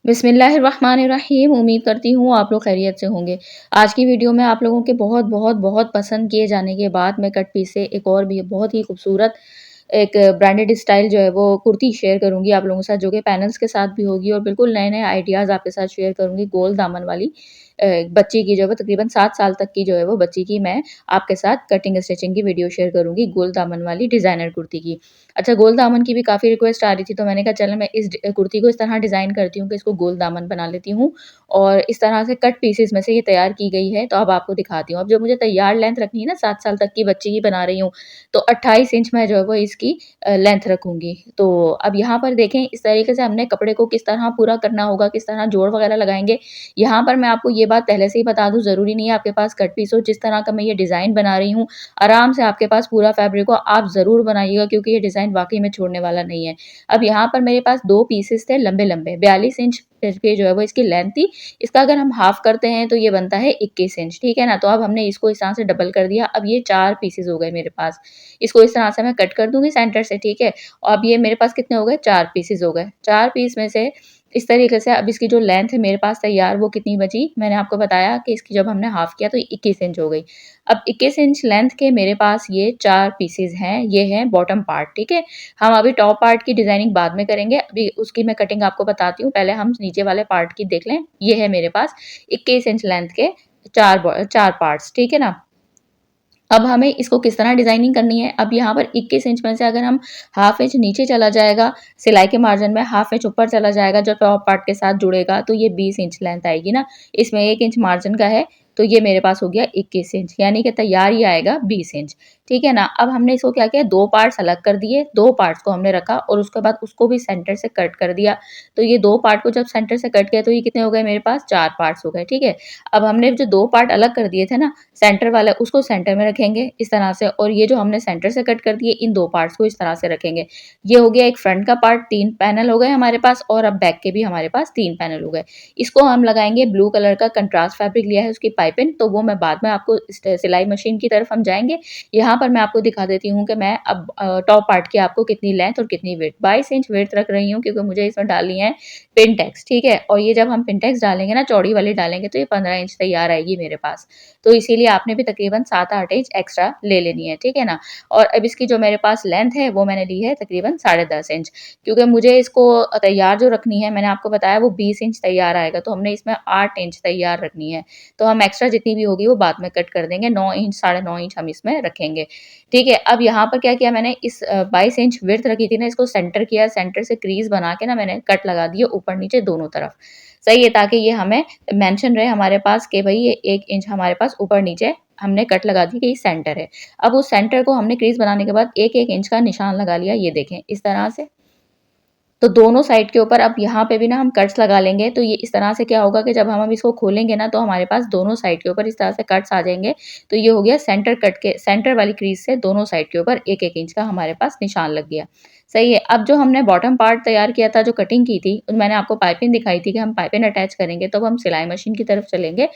बिस्मिल्लाहिर्रहमानिर्रहीम। उम्मीद करती हूँ आप लोग खैरियत से होंगे। आज की वीडियो में आप लोगों के बहुत बहुत बहुत पसंद किए जाने के बाद मैं कट पीस से एक और भी बहुत ही खूबसूरत एक ब्रांडेड स्टाइल जो है वो कुर्ती शेयर करूँगी आप लोगों के साथ, जो कि पैनल्स के साथ भी होगी और बिल्कुल नए-नए आइडियाज़ आपके साथ शेयर करूँगी। गोल दामन वाली बच्ची की जो है तकरीबन 7 साल तक की जो है वो बच्ची की मैं आपके साथ कटिंग स्टिचिंग की वीडियो शेयर करूँगी गोल दामन वाली डिज़ाइनर कुर्ती की। अच्छा, गोल दामन की भी काफ़ी रिक्वेस्ट आ रही थी, तो मैंने कहा चलो मैं इस कुर्ती को इस तरह डिज़ाइन करती हूँ कि इसको गोल दामन बना लेती हूँ और इस तरह से कट पीसेस में से ये तैयार की गई है, तो अब आपको दिखाती हूँ। अब जो मुझे तैयार लेंथ रखनी है ना, 7 साल तक की बच्ची की बना रही हूँ, तो 28 इंच मैं जो है वो इसकी लेंथ रखूँगी। तो अब यहाँ पर देखें इस तरीके से हमने कपड़े को किस तरह पूरा करना होगा, किस तरह जोड़ वगैरह लगाएँगे। यहाँ पर मैं आपको ये बात पहले से ही बता दूँ, ज़रूरी नहीं है आपके पास कट पीस हो। जिस तरह का मैं ये डिज़ाइन बना रही हूँ, आराम से आपके पास पूरा फैब्रिक हो, आप ज़रूर बनाइएगा क्योंकि ये डिज़ाइन वाक़ई में छोड़ने वाला नहीं है। अब यहाँ पर मेरे पास 2 पीसेस थे लंबे-लंबे, 42 इंच पे जो है वो इसकी लेंथ थी। इसका अगर हम हाफ करते हैं तो ये बनता है 21 इंच, ठीक है ना? तो अब हमने इसको इस तरह से डबल कर दिया। अब ये 4 पीसेस हो गए मेरे पास। इसको इस तरह से मैं कट कर दूँगी सेंटर से, ठीक है? अब ये मेरे पास कितने हो गए? 4 पीसेस हो गए। 4 पीस में से इस तरीके से अब इसकी जो लेंथ है मेरे पास तैयार, वो कितनी बची? मैंने आपको बताया कि इसकी जब हमने हाफ किया तो 21 इंच हो गई। अब 21 इंच लेंथ के मेरे पास ये 4 पीसेस हैं, ये हैं बॉटम पार्ट, ठीक है? हम अभी टॉप पार्ट की डिज़ाइनिंग बाद में करेंगे, अभी उसकी मैं कटिंग आपको बताती हूँ, पहले हम नीचे वाले पार्ट की देख लें। ये है मेरे पास 21 इंच लेंथ के 4 पार्ट्स, ठीक है ना? अब हमें इसको किस तरह डिज़ाइनिंग करनी है, अब यहाँ पर 21 इंच में से अगर हम हाफ इंच नीचे चला जाएगा, सिलाई के मार्जिन में हाफ इंच ऊपर चला जाएगा जो टॉप पार्ट के साथ जुड़ेगा, तो ये 20 इंच लेंथ आएगी ना। इसमें 1 इंच मार्जिन का है, तो ये मेरे पास हो गया 21 इंच, यानी कि तैयार ये आएगा 20 इंच, ठीक है ना। अब हमने इसको क्या किया, 2 पार्ट्स अलग कर दिए, 2 पार्ट्स को हमने रखा और उसके बाद उसको भी सेंटर से कट कर दिया। तो ये 2 पार्ट को जब सेंटर से कट किया तो ये कितने हो गए मेरे पास, 4 पार्ट्स हो गए, ठीक है। अब हमने जो 2 पार्ट अलग कर दिए थे ना, सेंटर वाला उसको सेंटर में रखेंगे इस तरह से, और ये जो हमने सेंटर से कट कर दिए इन 2 पार्ट्स को इस तरह से रखेंगे। ये हो गया एक फ्रंट का पार्ट, 3 पैनल हो गए हमारे पास, और अब बैक के भी हमारे पास 3 पैनल हो गए। इसको हम लगाएँगे ब्लू कलर का कंट्रास्ट फैब्रिक लिया है उसकी पाइपिंग, तो वो मैं बाद में आपको सिलाई मशीन की तरफ हम जाएँगे। यहाँ पर मैं आपको दिखा देती हूँ कि मैं अब टॉप पार्ट की आपको कितनी लेंथ और कितनी विड्थ, 22 इंच विड्थ रख रही हूँ क्योंकि मुझे इसमें डालनी है पिनटेक्स, ठीक है। और ये जब हम पिनटेक्स डालेंगे ना, चौड़ी वाली डालेंगे, तो ये 15 इंच तैयार आएगी मेरे पास। तो इसीलिए आपने भी तकरीबन 7-8 इंच एक्स्ट्रा ले लेनी है, ठीक है ना। और अब इसकी जो मेरे पास लेंथ है वो मैंने ली है तकरीबन 10.5 इंच, क्योंकि मुझे इसको तैयार जो रखनी है, मैंने आपको बताया वो 20 इंच तैयार आएगा, तो हमने इसमें 8 इंच तैयार रखनी है। तो हम एक्स्ट्रा जितनी भी होगी वो बाद में कट कर देंगे, 9 इंच, साढ़े 9 इंच हम इसमें रखेंगे, ठीक है। अब यहाँ पर क्या किया मैंने, इस 22 इंच विड्थ रखी थी ना, इसको सेंटर किया, सेंटर से क्रीज़ बना के ना मैंने कट लगा दिए ऊपर-नीचे दोनों तरफ। सही है, ताकि ये हमें मेंशन रहे हमारे पास कि भई ये 1 इंच हमारे पास ऊपर-नीचे हमने कट लगा दी कि ये सेंटर है। अब उस सेंटर को हमने क्रीज़ बनाने के बाद 1-1 इंच का निशान लगा लिया, ये देखें इस तरह से। तो दोनों साइड के ऊपर अब यहाँ पे भी ना हम कट्स लगा लेंगे, तो ये इस तरह से क्या होगा कि जब हम अब इसको खोलेंगे ना, तो हमारे पास दोनों साइड के ऊपर इस तरह से कट्स आ जाएँगे। तो ये हो गया सेंटर कट के, सेंटर वाली क्रीज़ से दोनों साइड के ऊपर 1-1 इंच का हमारे पास निशान लग गया। सही है। अब जो हमने बॉटम पार्ट तैयार किया था, जो कटिंग की थी, मैंने आपको पाइपिंग दिखाई थी कि हम पाइपिंग अटैच करेंगे, तो अब हम सिलाई मशीन की तरफ चलेंगे।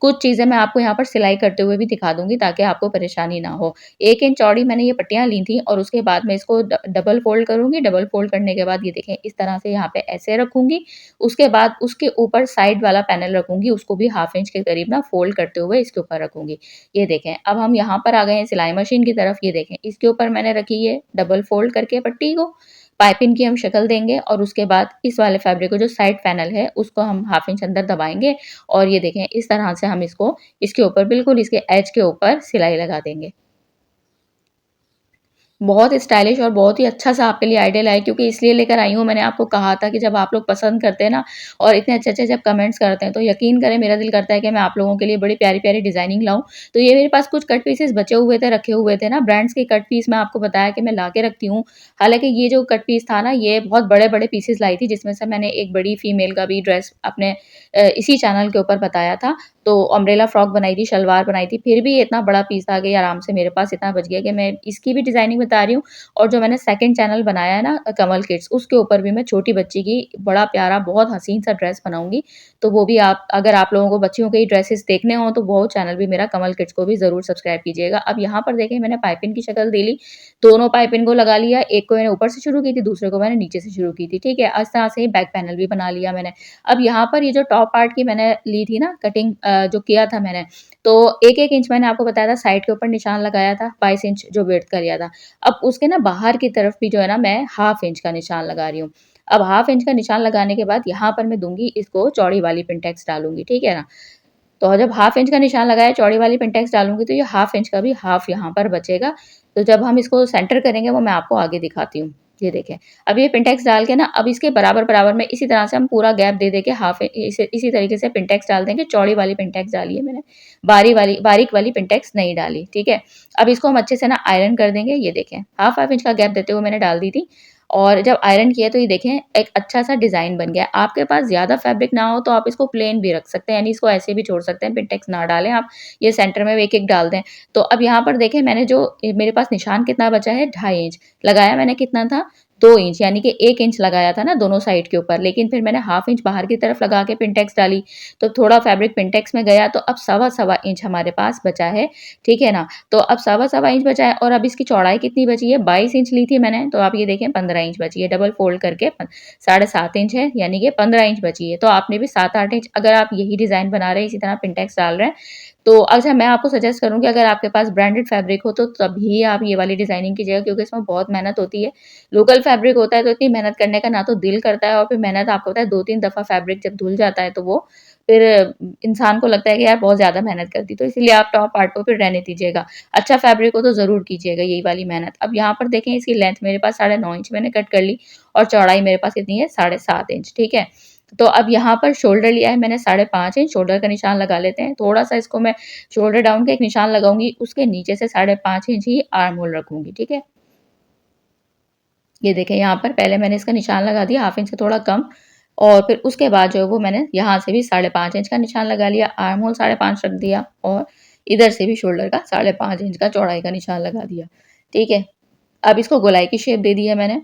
कुछ चीज़ें मैं आपको यहाँ पर सिलाई करते हुए भी दिखा दूँगी ताकि आपको परेशानी ना हो। 1 इंच चौड़ी मैंने ये पट्टियाँ ली थी और उसके बाद मैं इसको डबल फ़ोल्ड करूँगी। डबल फ़ोल्ड करने के बाद ये देखें इस तरह से यहाँ पे ऐसे रखूँगी। उसके बाद उसके ऊपर साइड वाला पैनल रखूँगी, उसको भी हाफ इंच के करीब ना फ़ोल्ड करते हुए इसके ऊपर रखूँगी। ये देखें, अब हम यहाँ पर आ गए हैं सिलाई मशीन की तरफ। ये देखें, इसके ऊपर मैंने रखी है डबल फ़ोल्ड करके पट्टी को। पाइपिंग की हम शक्ल देंगे और उसके बाद इस वाले फैब्रिक को, जो साइड पैनल है, उसको हम हाफ इंच अंदर दबाएँगे और ये देखें इस तरह से हम इसको इसके ऊपर बिल्कुल इसके एज के ऊपर सिलाई लगा देंगे। बहुत स्टाइलिश और बहुत ही अच्छा-सा आपके लिए आइडिया लाई, क्योंकि इसलिए लेकर आई हूँ, मैंने आपको कहा था कि जब आप लोग पसंद करते हैं ना और इतने अच्छे-अच्छे जब कमेंट्स करते हैं, तो यकीन करें मेरा दिल करता है कि मैं आप लोगों के लिए बड़ी प्यारी-प्यारी डिज़ाइनिंग लाऊँ। तो ये मेरे पास कुछ कट पीसेस बचे हुए थे, रखे हुए थे ना, ब्रांड्स के कट पीस मैं आपको बताया कि मैं ला के रखती हूँ। हालाँकि ये जो कट पीस था ना, ये बहुत बड़े-बड़े पीसेस लाई थी, जिसमें से मैंने एक बड़ी फीमेल का भी ड्रेस अपने इसी चैनल के ऊपर बताया था। तो अम्ब्रेला फ्रॉक बनाई थी, शलवार बनाई थी, फिर भी इतना बड़ा पीस आ गया आराम से मेरे पास इतना बच गया कि मैं इसकी भी डिज़ाइनिंग बता रही हूँ और जो मैंने सेकंड चैनल बनाया है ना कमल किड्स, उसके ऊपर भी मैं छोटी बच्ची की बड़ा प्यारा बहुत हसीन सा ड्रेस बनाऊँगी। तो वो भी आप अगर आप लोगों को बच्चियों के ही ड्रेसेस देखने हों तो वो चैनल भी मेरा कमल किड्स को भी ज़रूर सब्सक्राइब कीजिएगा। अब यहाँ पर देखें मैंने पाइपिंग की शक्ल दे ली, दोनों पाइपिंग को लगा लिया, एक को मैंने ऊपर से शुरू की थी, दूसरे को मैंने नीचे से शुरू की थी, ठीक है? इस तरह से ही बैक पैनल भी बना लिया मैंने। अब यहाँ पर ये जो टॉप पार्ट की मैंने ली थी ना कटिंग जो किया था मैंने, तो 1-1 इंच मैंने आपको बताया था साइड के ऊपर निशान लगाया था, 22 इंच जो विड्थ का लिया था। अब उसके ना बाहर की तरफ भी जो है ना मैं हाफ इंच का निशान लगा रही हूँ। अब हाफ इंच का निशान लगाने के बाद यहाँ पर मैं दूँगी इसको चौड़ी वाली पिनटेक्स डालूँगी, ठीक है ना? तो जब हाफ इंच का निशान लगाया चौड़ी वाली पिनटेक्स डालूँगी तो ये हाफ इंच का भी हाफ यहाँ पर बचेगा। तो जब हम इसको सेंटर करेंगे वो मैं आपको आगे दिखाती हूँ। ये देखें, अब ये पिनटेक्स डाल के ना अब इसके बराबर-बराबर में इसी तरह से हम पूरा गैप दे के हाफ इसी तरीके से पिनटेक्स डाल देंगे। चौड़ी वाली पिनटेक्स डाली है मैंने, बारीक वाली पिनटेक्स नहीं डाली, ठीक है? अब इसको हम अच्छे से ना आयरन कर देंगे। ये देखें, हाफ इंच का गैप देते हुए मैंने डाल दी थी और जब आयरन किया तो ये देखें एक अच्छा-सा डिज़ाइन बन गया। आपके पास ज़्यादा फैब्रिक ना हो तो आप इसको प्लेन भी रख सकते हैं, यानी इसको ऐसे भी छोड़ सकते हैं, पिनटेक्स ना डालें आप, ये सेंटर में एक-एक डाल दें। तो अब यहाँ पर देखें मैंने जो मेरे पास निशान कितना बचा है 2.5 इंच, लगाया मैंने कितना था 2 इंच, यानी कि 1 इंच लगाया था ना दोनों साइड के ऊपर, लेकिन फिर मैंने हाफ इंच बाहर की तरफ लगा के पिनटेक्स डाली, तो थोड़ा फैब्रिक पिनटेक्स में गया तो अब सवा-सवा इंच हमारे पास बचा है, ठीक है ना? तो अब सवा-सवा इंच बचा है और अब इसकी चौड़ाई कितनी बची है 22 इंच ली थी मैंने, तो आप ये देखें 15 इंच बची है, डबल फोल्ड करके 7.5 इंच है, यानी कि 15 इंच बची है। तो आपने भी 7-8 इंच अगर आप यही डिज़ाइन बना रहे हैं, इसी तरह पिनटेक्स डाल रहे हैं, तो अच्छा मैं आपको सजेस्ट करूँगी अगर आपके पास ब्रांडेड फैब्रिक हो तो तभी आप ये वाली डिज़ाइनिंग कीजिएगा क्योंकि इसमें बहुत मेहनत होती है। लोकल फैब्रिक होता है तो इतनी मेहनत करने का ना तो दिल करता है और फिर मेहनत आपको पता है 2-3 दफ़ा फैब्रिक जब धुल जाता है तो वो फिर इंसान को लगता है कि यार बहुत ज़्यादा मेहनत कर दी, तो इसीलिए आप टॉप पार्ट को फिर रहने दीजिएगा। अच्छा फैब्रिक हो तो ज़रूर कीजिएगा यही वाली मेहनत। अब यहाँ पर देखें इसकी लेंथ मेरे पास 9.5 इंच मैंने कट कर ली और चौड़ाई मेरे पास कितनी है 7.5 इंच, ठीक है? तो अब यहाँ पर शोल्डर लिया है मैंने 5.5 इंच, शोल्डर का निशान लगा लेते हैं। थोड़ा-सा इसको मैं शोल्डर डाउन का एक निशान लगाऊँगी, उसके नीचे से 5.5 इंच ही आर्म होल रखूँगी, ठीक है? ये देखें यहाँ पर पहले मैंने इसका निशान लगा दिया हाफ इंच से थोड़ा कम और फिर उसके बाद जो है वो मैंने यहाँ से भी 5.5 इंच का निशान लगा लिया, आर्म होल 5.5 रख दिया और इधर से भी शोल्डर का 5.5 इंच का चौड़ाई का निशान लगा दिया, ठीक है? अब इसको गोलाई की शेप दे दी है मैंने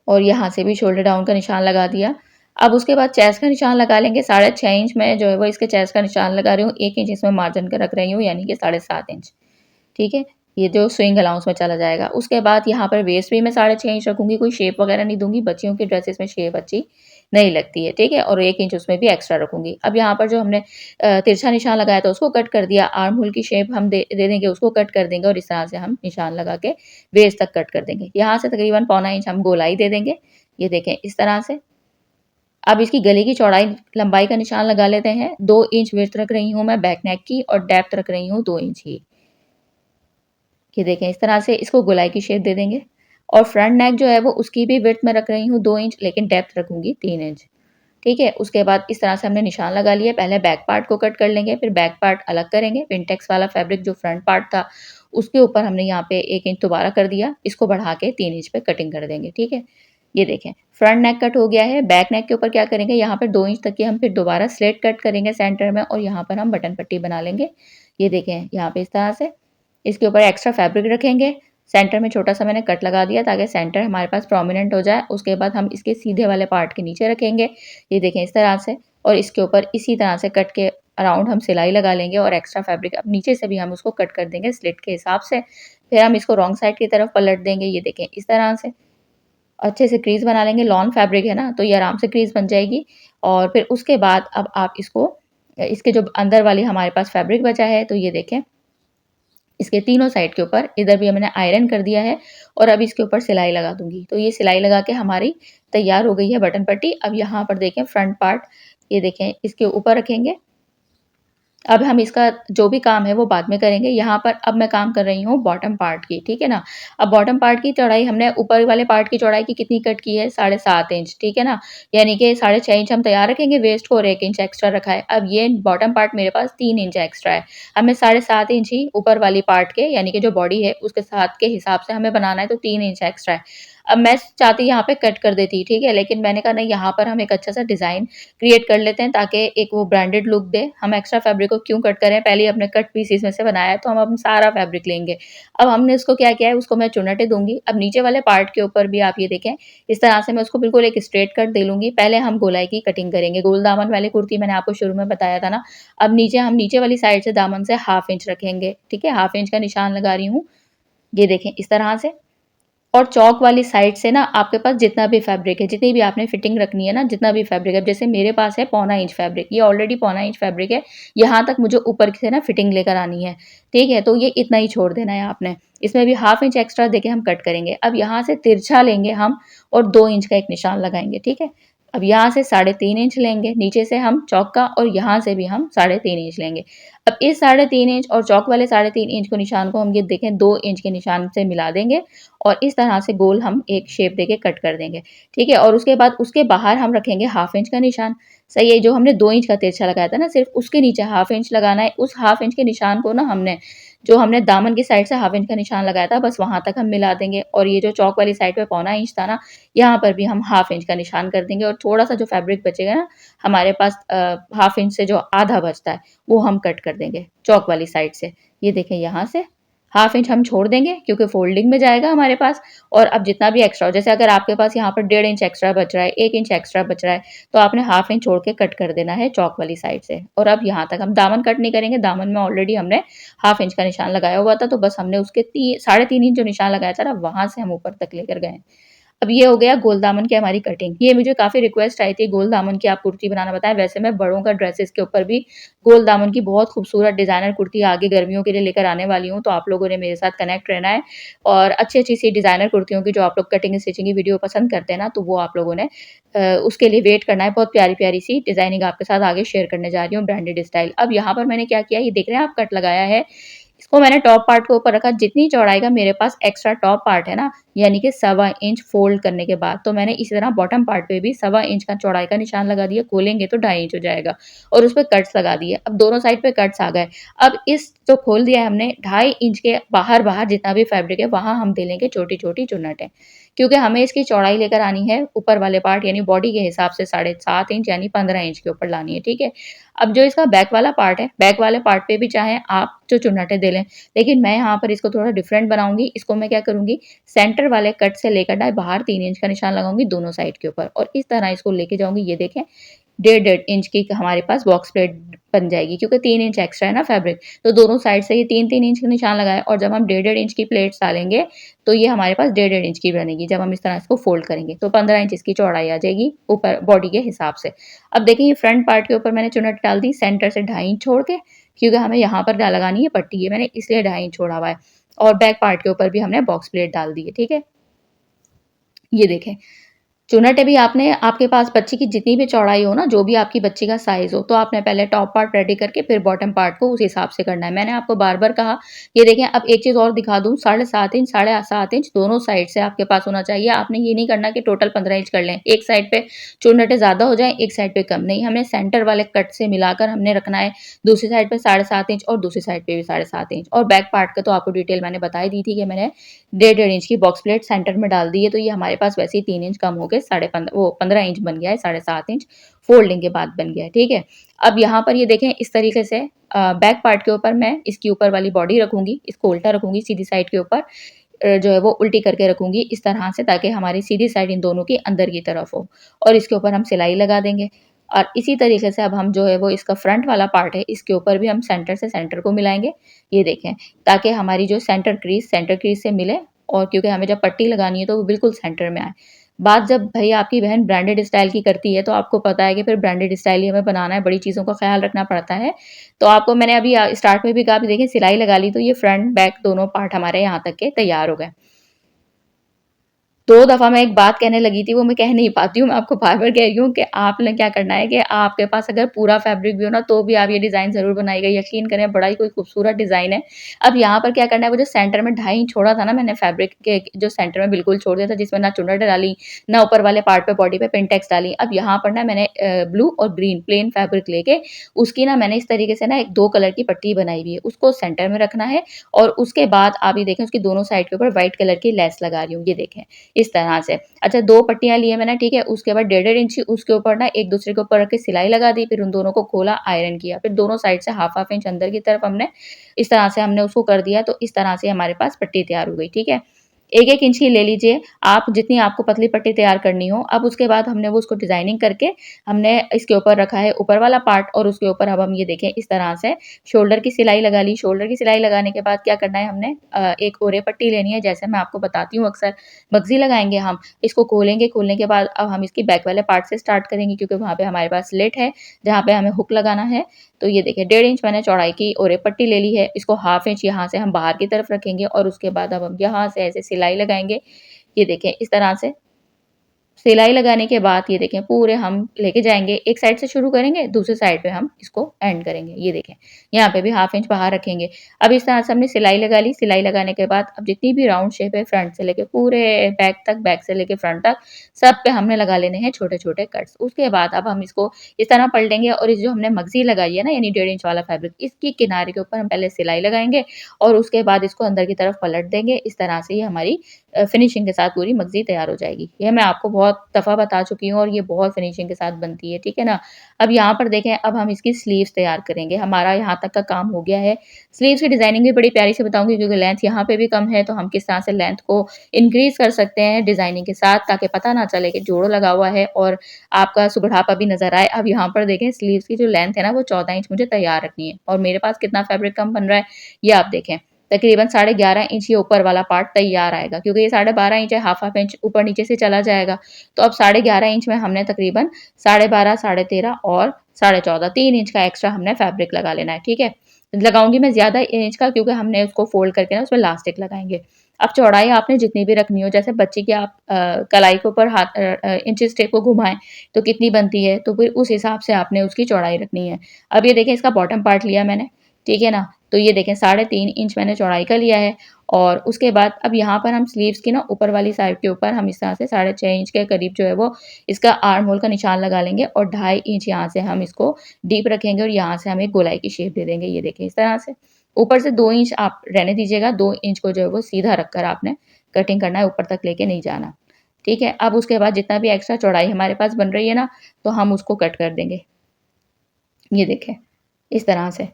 और यहाँ से भी शोल्डर डाउन का निशान लगा दिया। अब उसके बाद चेस्ट का निशान लगा लेंगे, 6.5 इंच में जो है वो इसके चेस्ट का निशान लगा रही हूँ, 1 इंच इसमें मार्जिन का रख रही हूँ यानी कि 7.5 इंच। ठीक है? ये जो स्विंग अलाउंस में चला जाएगा। उसके बाद यहाँ पर वेस्ट भी मैं 6.5 इंच रखूँगी, कोई शेप वगैरह नहीं दूँगी, बच्चियों की ड्रेसेस में शेप अच्छी नहीं लगती है, ठीक है? और 1 इंच उसमें भी एक्स्ट्रा रखूँगी। अब यहाँ पर जो हमने तिरछा निशान लगाया था उसको कट कर दिया, आर्म होल की शेप हम दे देंगे, उसको कट कर देंगे और इस तरह से हम निशान लगा के वेस्ट तक कट कर देंगे। यहाँ से तकरीबन पौना इंच हम गोलाई दे देंगे, ये देखें इस तरह से। अब इसकी गले की चौड़ाई लंबाई का निशान लगा लेते हैं, 2 इंच विड्थ रख रही हूँ मैं बैक नेक की और डेप्थ रख रही हूँ 2 इंच की। ये देखें इस तरह से इसको गोलाई की शेप दे देंगे और फ्रंट नेक जो है वो उसकी भी विड्थ में रख रही हूँ 2 इंच लेकिन डेप्थ रखूँगी 3 इंच। ठीक है? उसके बाद इस तरह से हमने निशान लगा लिया, पहले बैक पार्ट को कट कर लेंगे, फिर बैक पार्ट अलग करेंगे, पिनटेक्स वाला फैब्रिक जो फ्रंट पार्ट था, उसके ऊपर हमने यहाँ पे 1 इंच दोबारा कर दिया, इसको बढ़ा के 3 इंच पे कटिंग कर देंगे, ठीक है? ये देखें, फ्रंट नेक कट हो गया है, बैक नेक के ऊपर क्या करेंगे, यहाँ पर 2 इंच तक की हम फिर दोबारा स्लिट कट करेंगे सेंटर में और यहाँ पर हम बटन पट्टी बना लेंगे। ये देखें, यहाँ पे इस तरह से, इसके ऊपर एक्स्ट्रा फैब्रिक रखेंगे, सेंटर में छोटा-सा मैंने कट लगा दिया ताकि सेंटर हमारे पास प्रोमिनेंट हो जाए, उसके बाद हम इसके सीधे वाले पार्ट के नीचे रखेंगे, ये देखें इस तरह से और इसके ऊपर इसी तरह से कट के अराउंड हम सिलाई लगा लेंगे और एक्स्ट्रा फैब्रिक अब नीचे से भी हम उसको कट कर देंगे स्लिट के हिसाब से, फिर हम इसको रॉन्ग साइड की तरफ पलट देंगे, ये देखें इस तरह से। अच्छे से क्रीज़ बना लेंगे, लॉन फैब्रिक है ना, तो ये आराम से क्रीज़ बन जाएगी और फिर उसके बाद अब आप इसको इसके जो अंदर वाली हमारे पास फैब्रिक बचा है, तो ये देखें इसके तीनों साइड के ऊपर इधर भी मैंने आयरन कर दिया है और अब इसके ऊपर सिलाई लगा दूँगी। तो ये सिलाई लगा के हमारी तैयार हो गई है बटन पट्टी। अब यहाँ पर देखें फ्रंट पार्ट, ये देखें इसके ऊपर रखेंगे। अब हम इसका जो भी काम है वो बाद में करेंगे। यहाँ पर अब मैं काम कर रही हूँ बॉटम पार्ट की, ठीक है ना? अब बॉटम पार्ट की चौड़ाई हमने ऊपर वाले पार्ट की चौड़ाई की कितनी कट की है? 7.5 इंच, ठीक है ना? यानी कि 6.5 इंच हम तैयार रखेंगे वेस्ट को और 1 इंच एक्स्ट्रा रखा है। अब ये बॉटम पार्ट मेरे पास 3 इंच एक्स्ट्रा है। हमें 7.5 इंच ही ऊपर वाली पार्ट के यानी कि जो बॉडी है उसके साथ के हिसाब से हमें बनाना है तो 3 इंच एक्स्ट्रा है। अब मैं चाहती यहाँ पे कट कर देती, ठीक है? लेकिन मैंने कहा नहीं, यहाँ पर हम एक अच्छा-सा डिज़ाइन क्रिएट कर लेते हैं ताकि एक वो ब्रांडेड लुक दे। हम एक्स्ट्रा फैब्रिक को क्यों कट करें? पहले ही हमने कट पीसेस में से बनाया है, तो हम अब सारा फैब्रिक लेंगे। अब हमने इसको क्या किया है, उसको मैं चुन्नटें दूँगी। अब नीचे वाले पार्ट के ऊपर भी आप ये देखें, इस तरह से मैं उसको बिल्कुल एक स्ट्रेट कट दे लूँगी। पहले हम गोलाई की कटिंग करेंगे। गोल दामन वाली कुर्ती मैंने आपको शुरू में बताया था ना, अब हम नीचे वाली साइड से दामन से हाफ इंच रखेंगे, ठीक है? हाफ इंच का निशान लगा रही हूँ। ये देखें इस तरह से। और चौक वाली साइड से ना आपके पास जितना भी फैब्रिक है, जितनी भी आपने फिटिंग रखनी है ना, जितना भी फैब्रिक है, जैसे मेरे पास है पौना इंच फैब्रिक, ये ऑलरेडी पौना इंच फैब्रिक है, यहाँ तक मुझे ऊपर से ना फिटिंग लेकर आनी है, ठीक है? तो ये इतना ही छोड़ देना है आपने। इसमें भी हाफ इंच एक्स्ट्रा देके हम कट करेंगे। अब यहाँ से तिरछा लेंगे हम और 2 इंच का एक निशान लगाएंगे, ठीक है? अब यहाँ से 3.5 इंच लेंगे, नीचे से हम चौक का, और यहाँ से भी हम 3.5 इंच लेंगे। अब इस 3.5 इंच और चौक वाले 3.5 इंच को निशान को हम ये देखें 2 इंच के निशान से मिला देंगे और इस तरह से गोल हम एक शेप देके कट कर देंगे, ठीक है? और उसके बाद उसके बाहर हम रखेंगे हाफ इंच का निशान, सही है? जो हमने 2 इंच का तिरछा लगाया था ना, सिर्फ उसके नीचे हाफ इंच लगाना है। उस हाफ इंच के निशान को ना हमने दामन की साइड से हाफ इंच का निशान लगाया था, बस वहाँ तक हम मिला देंगे। और ये जो चौक वाली साइड पे पौना इंच था ना, यहाँ पर भी हम हाफ इंच का निशान कर देंगे और थोड़ा-सा जो फैब्रिक बचेगा ना हमारे पास, हाफ इंच से जो आधा बचता है, वो हम कट कर देंगे चौक वाली साइड से। ये देखें यहाँ से हाफ इंच हम छोड़ देंगे क्योंकि फोल्डिंग में जाएगा हमारे पास। और अब जितना भी एक्स्ट्रा हो, जैसे अगर आपके पास यहाँ पर 1.5 इंच एक्स्ट्रा बच रहा है, 1 इंच एक्स्ट्रा बच रहा है, तो आपने हाफ इंच छोड़ के कट कर देना है चौक वाली साइड से। और अब यहाँ तक हम दामन कट नहीं करेंगे, दामन में ऑलरेडी हमने हाफ इंच का निशान लगाया हुआ था, तो बस हमने उसके 3.5 इंच जो निशान लगाया था ना, वहाँ से हम ऊपर तक लेकर गए। अब ये हो गया गोल दामन की हमारी कटिंग। ये मुझे काफ़ी रिक्वेस्ट आई थी गोल दामन की आप कुर्ती बनाना बताएँ। वैसे मैं बड़ों का ड्रेसेस के ऊपर भी गोल दामन की बहुत खूबसूरत डिज़ाइनर कुर्ती आगे गर्मियों के लिए लेकर आने वाली हूँ, तो आप लोगों ने मेरे साथ कनेक्ट रहना है। और अच्छी-अच्छी सी डिज़ाइनर कुर्तियों की जो आप लोग कटिंग स्टिचिंग की वीडियो पसंद करते हैं ना, तो वो आप लोगों ने उसके लिए वेट करना है। बहुत प्यारी-प्यारी सी डिज़ाइनिंग आपके साथ आगे शेयर करने जा रही हूँ, ब्रांडेड स्टाइल। अब यहाँ पर मैंने क्या किया, ये देख रहे हैं आप, कट लगाया है। इसको मैंने टॉप पार्ट के ऊपर रखा, जितनी चौड़ाई का मेरे पास एक्स्ट्रा टॉप पार्ट है ना, यानी कि 1.25 इंच फोल्ड करने के बाद, तो मैंने इसी तरह बॉटम पार्ट पे भी 1.25 इंच का चौड़ाई का निशान लगा दिया, खोलेंगे तो 2.5 इंच हो जाएगा और उस पे कट्स लगा दिए। अब दोनों साइड पे कट्स आ गए। अब इस जो खोल दिया है हमने, 2.5 इंच के बाहर-बाहर जितना भी फैब्रिक है, वहाँ हम दे लेंगे छोटी-छोटी चुन्नटें, क्योंकि हमें इसकी चौड़ाई लेकर आनी है ऊपर वाले पार्ट यानी बॉडी के हिसाब से 7.5 इंच यानी 15 इंच के ऊपर लानी है, ठीक है? अब जो इसका बैक वाला पार्ट है, बैक वाले पार्ट पे भी चाहें आप जो चुन्नटें दे लें, लेकिन मैं यहाँ पर इसको थोड़ा डिफरेंट बनाऊँगी। इसको मैं क्या करूँगी, सेंटर वाले कट से लेकर बाहर 3 इंच का निशान लगाऊँगी दोनों साइड के ऊपर और इस तरह इसको लेके जाऊँगी। ये देखें, 1.5 इंच की हमारे पास बॉक्स प्लेट बन जाएगी, क्योंकि 3 इंच एक्स्ट्रा है ना फैब्रिक, तो दोनों साइड से ये 3-3 इंच का निशान लगाएँ और जब हम 1.5 इंच की प्लेट्स डालेंगे, तो ये हमारे पास 1.5 इंच की बनेगी। जब हम इस तरह इसको फोल्ड करेंगे, तो 15 इंच इसकी चौड़ाई आ जाएगी ऊपर बॉडी के हिसाब से। अब देखिए, ये फ्रंट पार्ट के ऊपर मैंने चुन्नट डाल दी सेंटर से 2.5 इंच छोड़ के, क्योंकि हमें यहाँ पर लगानी है पट्टी, ये मैंने इसलिए 2.5 इंच छोड़ा हुआ है। और बैक पार्ट के ऊपर भी हमने बॉक्स प्लेट डाल दी है, ठीक है? ये देखें, चुन्नटें भी आपने, आपके पास बच्ची की जितनी भी चौड़ाई हो ना, जो भी आपकी बच्ची का साइज़ हो, तो आपने पहले टॉप पार्ट रेडी करके फिर बॉटम पार्ट को उस हिसाब से करना है। मैंने आपको बार-बार कहा, ये देखें, अब एक चीज़ और दिखा दूँ, 7.5 इंच, 7.5 इंच दोनों साइड से आपके पास होना चाहिए। आपने ये नहीं करना कि टोटल 15 इंच कर लें। एक साइड पे चुन्नटें ज़्यादा हो जाएँ, एक साइड पे कम, नहीं, हमें सेंटर वाले कट से मिलाकर हमने रखना है। दूसरी साइड पे 7.5 इंच और दूसरी साइड पे भी 7.5 इंच। और बैक पार्ट का तो आपको डिटेल मैंने बता ही दी थी कि मैंने 1.5 इंच की बॉक्स प्लेट सेंटर में डाल दी है, तो ये हमारे पास वैसे ही 3 इंच कम हो के 15 इंच बन गया है, 7.5 इंच फोल्डिंग के बाद बन गया है, ठीक है? अब यहाँ पर ये देखें, इस तरीके से बैक पार्ट के ऊपर मैं इसकी ऊपर वाली बॉडी रखूँगी, इसको उल्टा रखूँगी सीधी साइड के ऊपर, जो है वो उल्टी करके रखूँगी इस तरह से, ताकि हमारी सीधी साइड इन दोनों की अंदर की तरफ हो और इसके ऊपर हम सिलाई लगा देंगे। और इसी तरीके से अब हम जो है वो इसका फ्रंट वाला पार्ट है, इसके ऊपर भी हम सेंटर से सेंटर को मिलाएँगे, ये देखें, ताकि हमारी जो सेंटर क्रीज़ से मिले और क्योंकि हमें जब पट्टी लगानी है तो वो बिल्कुल सेंटर में आए। बात जब भई आपकी बहन ब्रांडेड स्टाइल की करती है, तो आपको पता है कि फिर ब्रांडेड स्टाइल ही हमें बनाना है, बड़ी चीज़ों का ख़्याल रखना पड़ता है। तो आपको मैंने अभी स्टार्ट में भी कहा, अभी देखिए सिलाई लगा ली, तो ये फ्रंट बैक दोनों पार्ट हमारे यहाँ तक के तैयार हो गए। 2 दफ़ा मैं एक बात कहने लगी थी, वो मैं कह नहीं पाती हूँ, मैं आपको बार-बार कह रही हूँ कि आपने क्या करना है कि आपके पास अगर पूरा फैब्रिक भी हो ना, तो भी आप ये डिज़ाइन ज़रूर बनाइएगा, यकीन करें बड़ा ही कोई खूबसूरत डिज़ाइन है। अब यहाँ पर क्या करना है, वो जो सेंटर में 2.5 इंच छोड़ा था ना मैंने फैब्रिक के, जो सेंटर में बिल्कुल छोड़ दिया था, जिसमें ना चुन्नट डाली, ना ऊपर वाले पार्ट पे बॉडी पे पिनटेक्स डाली। अब यहाँ पर ना मैंने ब्लू और ग्रीन प्लेन फैब्रिक लेके उसकी ना मैंने इस तरीके से ना एक 2 कलर की पट्टी बनाई हुई है, उसको सेंटर में रखना है और उसके बाद आप ये देखें, उसकी दोनों साइड के ऊपर व्हाइट कलर की लेस लगा रही हूँ, ये देखें। इस तरह से। अच्छा 2 पट्टियाँ ली है मैंने, ठीक है? उसके बाद डेढ़-डेढ़ इंच उसके ऊपर ना एक-दूसरे के ऊपर रख के सिलाई लगा दी, फिर उन दोनों को खोला, आयरन किया। फिर दोनों साइड से हाफ हाफ इंच अंदर की तरफ हमने इस तरह से हमने उसको कर दिया, तो इस तरह से हमारे पास पट्टी तैयार हो गई, ठीक है? 1-1 इंच की ले लीजिए आप, जितनी आपको पतली पट्टी तैयार करनी हो। अब उसके बाद हमने वो उसको डिज़ाइनिंग करके हमने इसके ऊपर रखा है ऊपर वाला पार्ट, और उसके ऊपर अब हम ये देखें इस तरह से शोल्डर की सिलाई लगा ली। शोल्डर की सिलाई लगाने के बाद क्या करना है हमने, एक ओरे पट्टी लेनी है, जैसे मैं आपको बताती हूँ अक्सर बक्सी लगाएँगे हम, इसको खोलेंगे, खोलने के बाद अब हम इसकी बैक वाले पार्ट से स्टार्ट करेंगे, क्योंकि वहाँ पे हमारे पास स्लिट है, जहाँ पे हमें हुक लगाना है। तो ये देखिए 1.5 इंच मैंने चौड़ाई की ओरे पट्टी ले ली है, इसको हाफ इंच यहाँ से हम बाहर की तरफ रखेंगे, और उसके बाद अब हम यहाँ से ऐसे सिलाई लगाएँगे। ये देखें इस तरह से सिलाई लगाने के बाद ये देखें पूरे हम लेके जाएँगे, एक साइड से शुरू करेंगे, दूसरी साइड पे हम इसको एंड करेंगे। ये देखें, यहाँ पे भी हाफ इंच बाहर रखेंगे। अब इस तरह से हमने सिलाई लगा ली, सिलाई लगाने के बाद अब जितनी भी राउंड शेप है फ्रंट से लेके पूरे बैक तक, बैक से लेके फ्रंट तक, सब पे हमने लगा लेने हैं छोटे-छोटे कट्स। उसके बाद अब हम इसको इस तरह पलटेंगे, और इस जो हमने मगज़ी लगाई है ना, यानी 1.5 इंच वाला फैब्रिक, इसकी किनारे के ऊपर हम पहले सिलाई लगाएँगे, और उसके बाद इसको अंदर की तरफ पलट देंगे। इस तरह से ये हमारी फिनिशिंग के साथ पूरी मगज़ी तैयार हो जाएगी। ये मैं आपको बहुत दफ़ा बता चुकी हूँ, और ये बहुत फिनिशिंग के साथ बनती है, ठीक है ना? अब यहाँ पर देखें, अब हम इसकी स्लीव्स तैयार करेंगे। हमारा यहाँ तक का काम हो गया है। स्लीव्स की डिज़ाइनिंग भी बड़ी प्यारी से बताऊँगी, क्योंकि लेंथ यहाँ पे भी कम है, तो हम किस तरह से लेंथ को इंक्रीज़ कर सकते हैं डिज़ाइनिंग के साथ, ताकि पता ना चले कि जोड़ लगा हुआ है और आपका सुगड़ापा भी नज़र आए। अब यहाँ पर देखें स्लीव्स की जो लेंथ है ना, वो 14 इंच मुझे तैयार रखनी है, और मेरे पास कितना फैब्रिक कम बन रहा है, ये आप देखें। तकरीबन 11.5 इंच ये ऊपर वाला पार्ट तैयार आएगा, क्योंकि ये 12.5 इंच है, हाफ हाफ इंच ऊपर नीचे से चला जाएगा। तो अब 11.5 इंच में हमने तकरीबन 12.5, 13.5 और 14.5 3 इंच का एक्स्ट्रा हमने फैब्रिक लगा लेना है, ठीक है? लगाऊंगी मैं ज़्यादा इंच का, क्योंकि हमने उसको फोल्ड करके ना उसमें लास्टिक लगाएंगे। अब चौड़ाई आपने जितनी भी रखनी हो, जैसे बच्चे की आप कलाई के ऊपर हाथ इंचेस टेप को घुमाएं तो कितनी बनती है, तो फिर उस हिसाब से आपने उसकी चौड़ाई रखनी है। अब ये देखें, इसका बॉटम पार्ट लिया मैंने, ठीक है ना? तो ये देखें 3.5 इंच मैंने चौड़ाई का लिया है, और उसके बाद अब यहाँ पर हम स्लीव्स की ना ऊपर वाली साइड के ऊपर हम इस तरह से 6.5 इंच के करीब जो है वो इसका आर्म होल का निशान लगा लेंगे, और 2.5 इंच यहाँ से हम इसको डीप रखेंगे, और यहाँ से हम एक गोलाई की शेप दे देंगे। ये देखें इस तरह से ऊपर से 2 इंच आप रहने दीजिएगा, 2 इंच को जो है वो सीधा रखकर आपने कटिंग करना है, ऊपर तक लेके नहीं जाना, ठीक है? अब उसके बाद जितना भी एक्स्ट्रा चौड़ाई हमारे पास बन रही है ना, तो हम उसको कट कर देंगे। ये देखें इस तरह से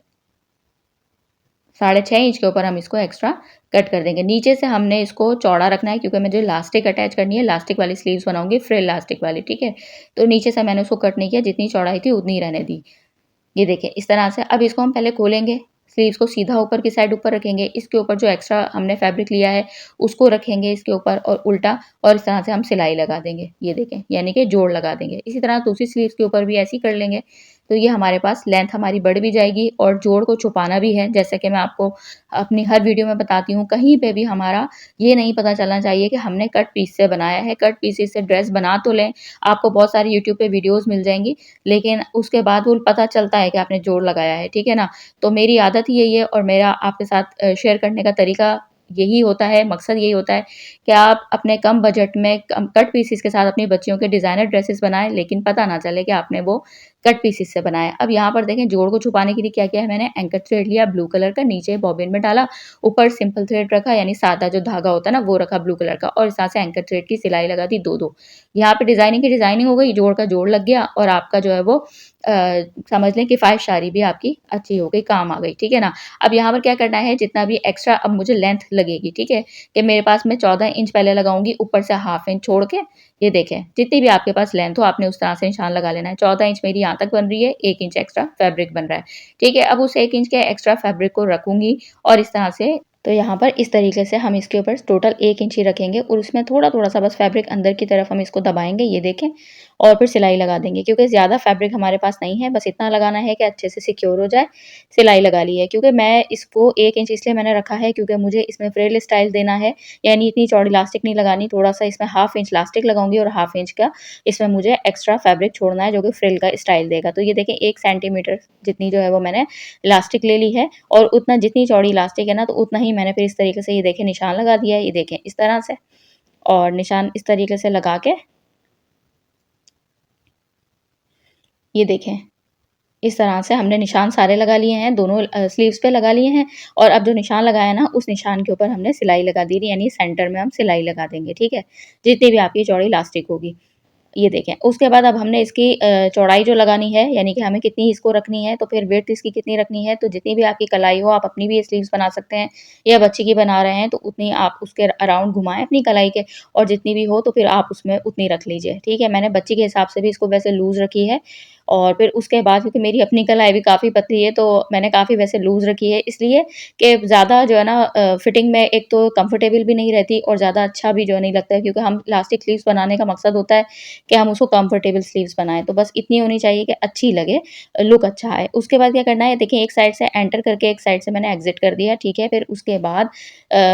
6.5 इंच के ऊपर हम इसको एक्स्ट्रा कट कर देंगे। नीचे से हमने इसको चौड़ा रखना है, क्योंकि मुझे इलास्टिक अटैच करनी है, इलास्टिक वाली स्लीव्स बनाऊंगी, फ्रिल इलास्टिक वाली, ठीक है? तो नीचे से मैंने उसको कट नहीं किया, जितनी चौड़ाई थी उतनी ही रहने दी। ये देखिए इस तरह से अब इसको हम पहले खोलेंगे, स्लीव्स को सीधा ऊपर की साइड ऊपर रखेंगे, इसके ऊपर जो एक्स्ट्रा हमने फैब्रिक लिया है उसको रखेंगे इसके ऊपर, और उल्टा, और इस तरह से हम सिलाई लगा देंगे। ये देखें, यानी कि जोड़ लगा देंगे। इसी तरह दूसरी स्लीव्स के ऊपर भी ऐसे ही कर लेंगे। तो ये हमारे पास लेंथ हमारी बढ़ भी जाएगी, और जोड़ को छुपाना भी है, जैसे कि मैं आपको अपनी हर वीडियो में बताती हूँ। कहीं पे भी हमारा ये नहीं पता चलना चाहिए कि हमने कट पीस से बनाया है। कट पीसेस से ड्रेस बना तो लें, आपको बहुत सारी यूट्यूब पे वीडियोज़ मिल जाएँगी, लेकिन उसके बाद वो पता चलता है कि आपने जोड़ लगाया है, ठीक है ना? तो मेरी आदत ही यही है, और मेरा आपके साथ शेयर करने का तरीका यही होता है, मकसद यही होता है कि आप अपने कम बजट में कम कट पीसेस के साथ अपनी बच्चियों के डिज़ाइनर ड्रेसेस बनाएँ, लेकिन पता ना चले कि आपने वो कट पीसेस से बनाया। अब यहाँ पर देखें जोड़ को छुपाने के लिए क्या किया है मैंने, एंकर थ्रेड लिया ब्लू कलर का, नीचे बॉबिन में डाला, ऊपर सिंपल थ्रेड रखा, यानी सादा जो धागा होता है ना वो रखा ब्लू कलर का, और इस तरह से एंकर थ्रेड की सिलाई लगा दी 2-2। यहाँ पे डिज़ाइनिंग की डिज़ाइनिंग हो गई, जोड़ का जोड़ लग गया, और आपका जो है वो समझ लें किफ़ायत-शारी भी आपकी अच्छी हो गई, काम आ गई, ठीक है ना? अब यहाँ पर क्या करना है, जितना भी एक्स्ट्रा अब मुझे लेंथ लगेगी, ठीक है? कि मेरे पास मैं 14 इंच पहले लगाऊँगी, ऊपर से हाफ इंच छोड़ के, ये देखें, जितनी भी आपके पास लेंथ हो आपने उस तरह से निशान लगा लेना है। 14 इंच मेरी यहाँ तक बन रही है, 1 इंच एक्स्ट्रा फैब्रिक बन रहा है, ठीक है? अब उस 1 इंच के एक्स्ट्रा फैब्रिक को रखूँगी, और इस तरह से तो यहाँ पर इस तरीके से हम इसके ऊपर टोटल 1 इंच ही रखेंगे, और उसमें थोड़ा-थोड़ा सा बस फैब्रिक अंदर की तरफ हम इसको दबाएँगे, ये देखें, और फिर सिलाई लगा देंगे, क्योंकि ज़्यादा फैब्रिक हमारे पास नहीं है, बस इतना लगाना है कि अच्छे से सिक्योर हो जाए। सिलाई लगा ली है, क्योंकि मैं इसको 1 इंच इसलिए मैंने रखा है, क्योंकि मुझे इसमें फ्रिल स्टाइल देना है, यानी इतनी चौड़ी इलास्टिक नहीं लगानी, थोड़ा-सा इसमें हाफ इंच इलास्टिक लगाऊँगी, और हाफ इंच का इसमें मुझे एक्स्ट्रा फैब्रिक छोड़ना है, जो कि फ्रिल का स्टाइल देगा। तो ये देखें 1 सेंटीमीटर जितनी जो है वो मैंने इलास्टिक ले ली है, और उतना जितनी चौड़ी इलास्टिक है ना, तो उतना ही मैंने फिर इस तरीके से ये देखें निशान लगा दिया है, ये देखें इस तरह से, और निशान इस तरीके से लगा के ये देखें इस तरह से हमने निशान सारे लगा लिए हैं, दोनों स्लीव्स पे लगा लिए हैं और अब जो निशान लगाया ना, उस निशान के ऊपर हमने सिलाई लगा दी थी, यानी सेंटर में हम सिलाई लगा देंगे, ठीक है? जितनी भी आपकी चौड़ी इलास्टिक होगी। ये देखें, उसके बाद अब हमने इसकी चौड़ाई जो लगानी है, यानी कि हमें कितनी इसको रखनी है, तो फिर विड्थ इसकी कितनी रखनी है, तो जितनी भी आपकी कलाई हो, आप अपनी भी स्लीव्स बना सकते हैं या बच्ची की बना रहे हैं, तो उतनी आप उसके अराउंड घुमाएँ अपनी कलाई के और जितनी भी हो, तो फिर आप उसमें उतनी रख लीजिए, ठीक है? मैंने बच्ची के हिसाब से भी इसको वैसे लूज़ रखी है और फिर उसके बाद क्योंकि मेरी अपनी कलाई भी काफ़ी पतली है, तो मैंने काफ़ी वैसे लूज़ रखी है, इसलिए कि ज़्यादा जो है ना फिटिंग में एक तो कंफर्टेबल भी नहीं रहती और ज़्यादा अच्छा भी जो नहीं लगता है क्योंकि हम इलास्टिक स्लीव्स बनाने का मकसद होता है कि हम उसको कंफर्टेबल स्लीव्स बनाएँ। तो बस इतनी होनी चाहिए कि अच्छी लगे, लुक अच्छा आए। उसके बाद क्या करना है देखिए एक साइड से एंटर करके एक साइड से मैंने एग्ज़िट कर दिया, ठीक है? फिर उसके बाद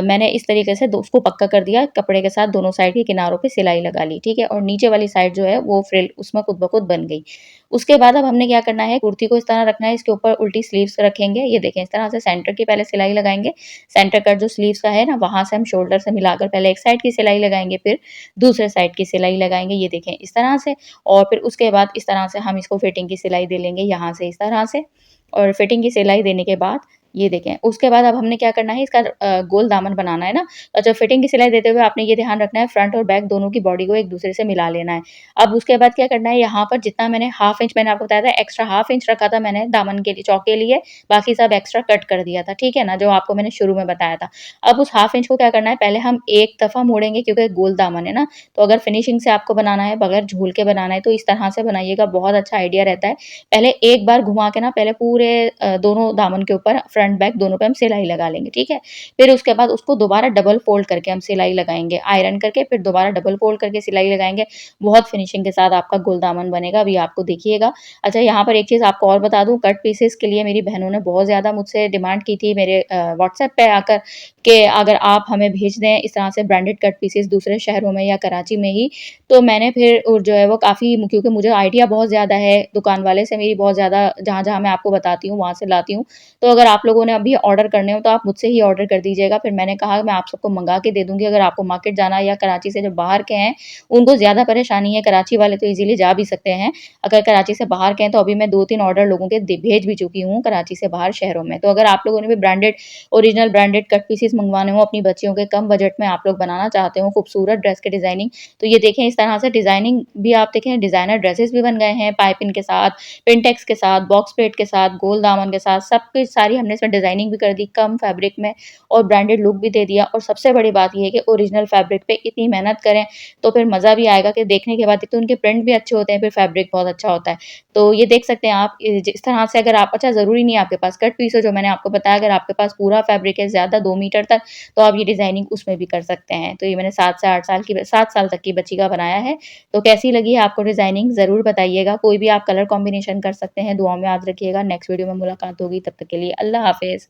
मैंने इस तरीके से दो उसको पक्का कर दिया, कपड़े के साथ दोनों साइड के किनारों पे सिलाई लगा ली, ठीक है? और नीचे वाली साइड जो है वो फ्रिल उसमें खुद ब खुद बन गई। उसके बाद अब हमने क्या करना है, कुर्ती को इस तरह रखना है, इसके ऊपर उल्टी स्लीव्स रखेंगे। ये देखें इस तरह से सेंटर की पहले सिलाई लगाएँगे, सेंटर कट जो स्लीव्स का है ना, वहाँ से हम शोल्डर से मिलाकर पहले एक साइड की सिलाई लगाएँगे, फिर दूसरे साइड की सिलाई लगाएँगे, ये देखें इस तरह से और फिर उसके बाद इस तरह से हम इसको फिटिंग की सिलाई दे लेंगे यहाँ से इस तरह से और फिटिंग की सिलाई देने के बाद ये देखें, उसके बाद अब हमने क्या करना है इसका गोल दामन बनाना है ना, अच्छा फिटिंग की सिलाई देते हुए आपने ये ध्यान रखना है फ्रंट और बैक दोनों की बॉडी को एक-दूसरे से मिला लेना है। अब उसके बाद क्या करना है यहाँ पर जितना मैंने हाफ इंच मैंने आपको बताया था एक्स्ट्रा हाफ इंच रखा था मैंने दामन के लिए चौक के लिए, बाकी सब एक्स्ट्रा कट कर दिया था, ठीक है ना? जो आपको मैंने शुरू में बताया था। अब उस हाफ इंच को क्या करना है पहले हम एक दफ़ा मोड़ेंगे क्योंकि गोल दामन है ना, तो अगर फिनिशिंग से आपको बनाना है, बगैर झूल के बनाना है तो इस तरह से बनाइएगा, बहुत अच्छा आइडिया रहता है। पहले एक बार घुमा के ना पहले पूरे दोनों दामन के ऊपर फ्रंट बैक दोनों पे हम सिलाई लगा लेंगे, ठीक है? फिर उसके बाद उसको दोबारा डबल फ़ोल्ड करके हम सिलाई लगाएँगे, आयरन करके फिर दोबारा डबल फ़ोल्ड करके सिलाई लगाएँगे। बहुत फिनिशिंग के साथ आपका गोल दामन बनेगा, अभी आपको देखिएगा। अच्छा यहाँ पर एक चीज़ आपको और बता दूँ, कट पीसेस के लिए मेरी बहनों ने बहुत ज़्यादा मुझसे डिमांड की थी मेरे व्हाट्सएप पे आकर कि अगर आप हमें भेज दें इस तरह से ब्रांडेड कट पीसेस दूसरे शहरों में या कराची में ही, तो मैंने फिर जो है वो काफ़ी क्योंकि मुझे आइडिया बहुत ज़्यादा है, दुकान वाले से मेरी बहुत ज़्यादा जहाँ-जहाँ मैं आपको बताती हूँ, वहाँ से लाती हूँ। तो अगर आप लोगों ने अभी ऑर्डर करने हो, तो आप मुझसे ही ऑर्डर कर दीजिएगा। फिर मैंने कहा मैं आप सबको मँगा के दे दूँगी, अगर आपको मार्केट जाना है या कराची से जो बाहर के हैं, उनको ज़्यादा परेशानी है, कराची वाले तो ईज़िली जा भी सकते हैं। अगर कराची से बाहर के हैं, तो अभी मैं 2-3 ऑर्डर लोगों के भेज भी चुकी हूँ कराची से बाहर शहरों में। तो अगर आप लोगों ने भी ओरिजिनल ब्रांडेड कट पीसेस मँगवाने हो अपनी बच्चियों के, कम बजट में आप लोग बनाना चाहते हो, खूबसूरत ड्रेस की डिज़ाइनिंग, तो ये देखें इस तरह से डिज़ाइनिंग भी आप देखें डिज़ाइनर ड्रेसेस भी बन गए हैं, पाइपिंग के साथ, पिनटेक्स के साथ, बॉक्स प्लेट के साथ, गोल दामन के साथ, सब कुछ सारी हमने इसमें डिज़ाइनिंग भी कर दी, कम फैब्रिक में और ब्रांडेड लुक भी दे दिया और सबसे बड़ी बात ये है कि ओरिजिनल फैब्रिक पे इतनी मेहनत करें, तो फिर मज़ा भी आएगा कि देखने के बाद एक तो उनके प्रिंट भी अच्छे होते हैं, फिर फैब्रिक बहुत अच्छा होता है। तो ये देख सकते हैं आप जिस तरह से अगर आप अच्छा ज़रूरी नहीं है आपके पास कट पीस हो जो मैंने आपको बताया, अगर आपके पास पूरा फैब्रिक है ज़्यादा 2 मीटर तक, तो आप ये डिज़ाइनिंग उसमें भी कर सकते हैं। तो ये मैंने 7 से 8 साल की 7 साल तक की बच्ची का बनाया है। तो कैसी लगी है आपको डिज़ाइनिंग ज़रूर बताइएगा। कोई भी आप कलर कॉम्बिनेशन कर सकते हैं। दुआ में याद रखिएगा। नेक्स्ट वीडियो में मुलाकात होगी। तब तक के लिए अल्लाह हाफ़िज़।